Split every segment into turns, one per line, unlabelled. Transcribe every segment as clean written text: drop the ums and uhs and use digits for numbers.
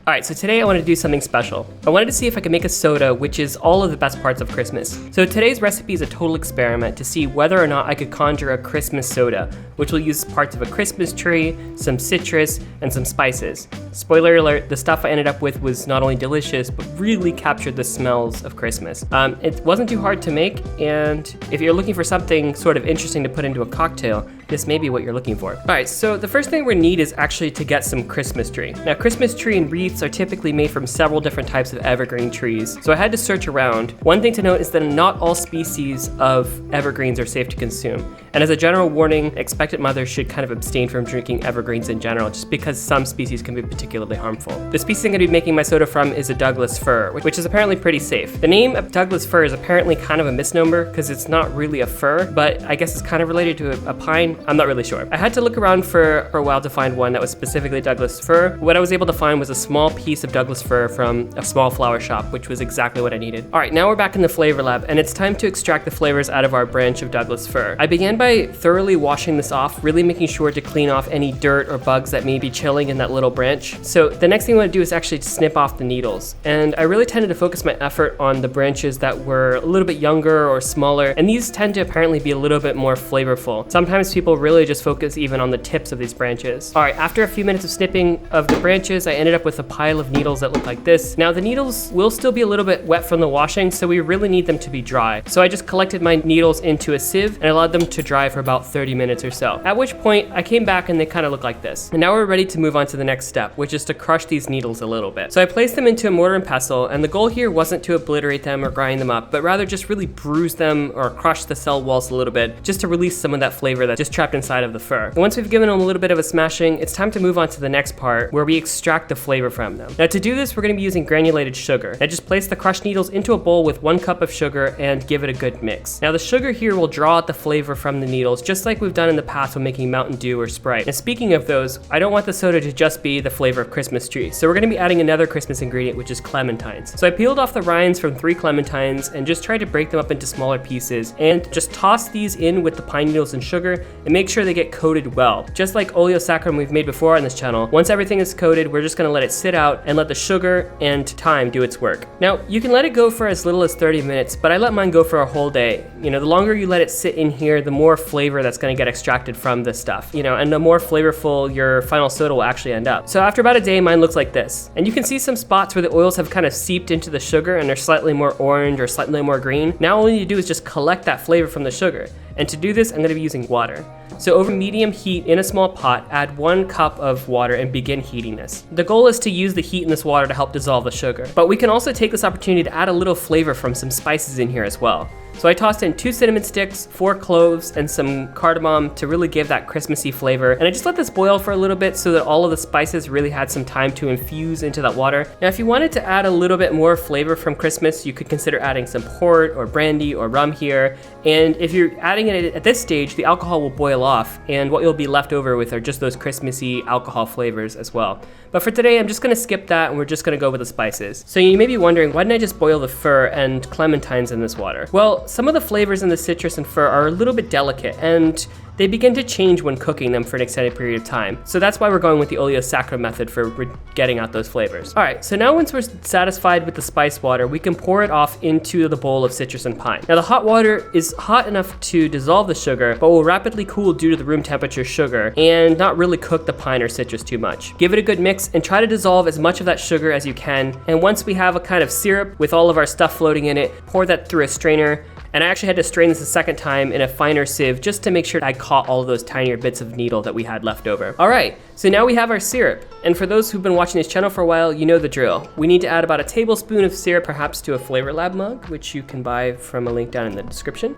Alright, so today I wanted to do something special. I wanted to see if I could make a soda which is all of the best parts of Christmas. So today's recipe is a total experiment to see whether or not I could conjure a Christmas soda, which will use parts of a Christmas tree, some citrus, and some spices. Spoiler alert, the stuff I ended up with was not only delicious, but really captured the smells of Christmas. It wasn't too hard to make, and if you're looking for something sort of interesting to put into a cocktail, this may be what you're looking for. Alright, so the first thing we need is actually to get some Christmas tree. Now, Christmas tree and wreaths are typically made from several different types of evergreen trees, so I had to search around. One thing to note is that not all species of evergreens are safe to consume, and as a general warning, expectant mothers should kind of abstain from drinking evergreens in general, just because some species can be particularly harmful. The species I'm going to be making my soda from is a Douglas fir, which is apparently pretty safe. The name of Douglas fir is apparently kind of a misnomer, because it's not really a fir, but I guess it's kind of related to a pine. I'm not really sure. I had to look around for a while to find one that was specifically Douglas fir. What I was able to find was a small piece of Douglas fir from a small flower shop, which was exactly what I needed. All right, now we're back in the flavor lab, and it's time to extract the flavors out of our branch of Douglas fir. I began by thoroughly washing this off, really making sure to clean off any dirt or bugs that may be chilling in that little branch. So the next thing I want to do is actually snip off the needles, and I really tended to focus my effort on the branches that were a little bit younger or smaller, and these tend to apparently be a little bit more flavorful. Sometimes people really just focus even on the tips of these branches. All right, after a few minutes of snipping of the branches, I ended up with a pile of needles that look like this. Now the needles will still be a little bit wet from the washing, so we really need them to be dry. So I just collected my needles into a sieve and allowed them to dry for about 30 minutes or so. At which point I came back and they kind of look like this. And now we're ready to move on to the next step, which is to crush these needles a little bit. So I placed them into a mortar and pestle, and the goal here wasn't to obliterate them or grind them up, but rather just really bruise them or crush the cell walls a little bit, just to release some of that flavor that's just trapped inside of the fir. And once we've given them a little bit of a smashing, it's time to move on to the next part where we extract the flavor from them. Now to do this, we're going to be using granulated sugar. Now just place the crushed needles into a bowl with 1 cup of sugar and give it a good mix. Now the sugar here will draw out the flavor from the needles, just like we've done in the past when making Mountain Dew or Sprite. And speaking of those, I don't want the soda to just be the flavor of Christmas tree, so we're going to be adding another Christmas ingredient, which is clementines. So I peeled off the rinds from 3 clementines and just tried to break them up into smaller pieces and just toss these in with the pine needles and sugar and make sure they get coated well. Just like oleosaccharum we've made before on this channel, once everything is coated, we're just going to let it sit out and let the sugar and thyme do its work. Now, you can let it go for as little as 30 minutes, but I let mine go for a whole day. You know, the longer you let it sit in here, the more flavor that's going to get extracted from this stuff, you know, and the more flavorful your final soda will actually end up. So after about a day, mine looks like this. And you can see some spots where the oils have kind of seeped into the sugar and they're slightly more orange or slightly more green. Now all you need to do is just collect that flavor from the sugar. And to do this, I'm going to be using water. So over medium heat in a small pot, add 1 cup of water and begin heating this. The goal is to use the heat in this water to help dissolve the sugar. But we can also take this opportunity to add a little flavor from some spices in here as well. So I tossed in 2 cinnamon sticks, 4 cloves, and some cardamom to really give that Christmassy flavor. And I just let this boil for a little bit so that all of the spices really had some time to infuse into that water. Now, if you wanted to add a little bit more flavor from Christmas, you could consider adding some port or brandy or rum here. And if you're adding it at this stage, the alcohol will boil off, and what you'll be left over with are just those Christmassy alcohol flavors as well. But for today, I'm just gonna skip that and we're just gonna go with the spices. So you may be wondering, why didn't I just boil the fir and clementines in this water? Well, some of the flavors in the citrus and fir are a little bit delicate, and they begin to change when cooking them for an extended period of time. So that's why we're going with the oleosaccharum method for getting out those flavors. All right, so now once we're satisfied with the spice water, we can pour it off into the bowl of citrus and pine. Now the hot water is hot enough to dissolve the sugar, but will rapidly cool due to the room temperature sugar and not really cook the pine or citrus too much. Give it a good mix and try to dissolve as much of that sugar as you can. And once we have a kind of syrup with all of our stuff floating in it, pour that through a strainer. And I actually had to strain this a second time in a finer sieve just to make sure I caught all of those tinier bits of needle that we had left over. All right, so now we have our syrup. And for those who've been watching this channel for a while, you know the drill. We need to add about a tablespoon of syrup, perhaps to a Flavor Lab mug, which you can buy from a link down in the description.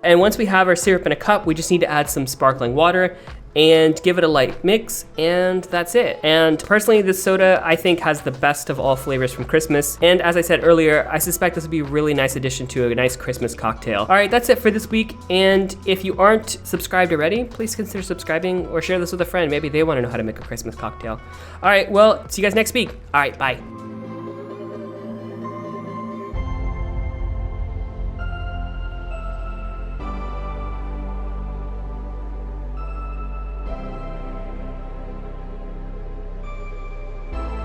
And once we have our syrup in a cup, we just need to add some sparkling water and give it a light mix, and that's it. And personally, this soda I think has the best of all flavors from Christmas, and as I said earlier, I suspect this would be a really nice addition to a nice Christmas cocktail. All right, that's it for this week, and if you aren't subscribed already, please consider subscribing or share this with a friend. Maybe they want to know how to make a Christmas cocktail. All right, well, see you guys next week. All right, bye.